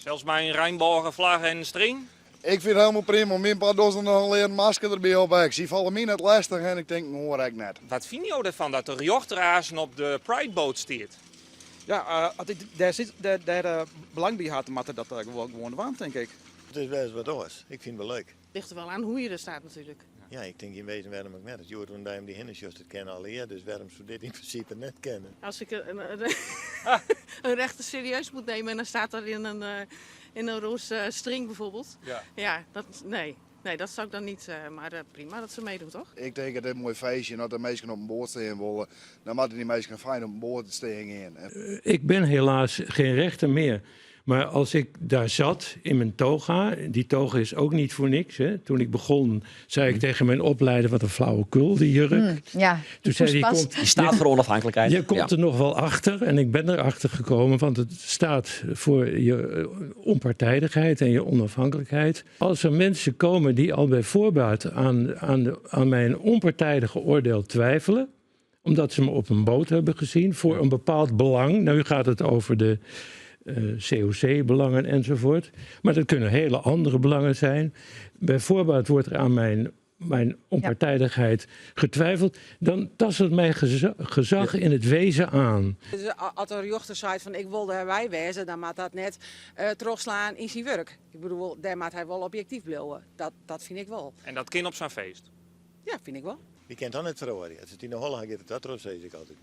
Zelfs mijn Rijnborgen en een string. Ik vind het helemaal prima. Mijn pa doet er nog alleen een masker erbij op. Ik zie vallen mij net lastig en ik denk, nou hoor ik net. Wat vind je ervan dat de jochtrazen op de Prideboot stiert? Ja, als ik daar belang bij had, dan dat gewoon waan, denk ik. Het is best wat oors. Ik vind het wel leuk. Ligt er wel aan hoe je er staat natuurlijk. Ja, ik denk in wezen waarom ik net. Het Jood en die hinnesjes het kennen al eer, dus waarom zou dit in principe net kennen? Als ik een rechter serieus moet nemen en dan staat er in een roze string bijvoorbeeld. Ja, nee, dat zou ik dan niet. Maar prima dat ze meedoen, toch? Ik denk het is een mooi feestje en dat de mensen op een boord staan willen. Dan moeten die mensen fijn op een boord staan in. Ik ben helaas geen rechter meer. Maar als ik daar zat in mijn toga, die toga is ook niet voor niks. Hè. Toen ik begon, zei ik tegen mijn opleider, wat een flauwekul, die jurk. Ja, Toen zei hij, Die staat voor onafhankelijkheid. je komt er nog wel achter. En ik ben erachter gekomen, want het staat voor je onpartijdigheid en je onafhankelijkheid. Als er mensen komen die al bij voorbaat aan mijn onpartijdige oordeel twijfelen, omdat ze me op een boot hebben gezien voor een bepaald belang. Nou, nu gaat het over de COC-belangen enzovoort. Maar dat kunnen hele andere belangen zijn. Bij voorbaat wordt er aan mijn onpartijdigheid getwijfeld. Dan tast het mijn gezag in het wezen aan. Dus als de jochter zei van ik wilde erbij wezen, dan moet dat net terugslaan in zijn werk. Ik bedoel, daar moet hij wel objectief blijven. Dat vind ik wel. En dat kind op zijn feest. Ja, vind ik wel. Wie kent dan het verhoren? Als het in de Holland gaat, het dat terug, zeg ik altijd.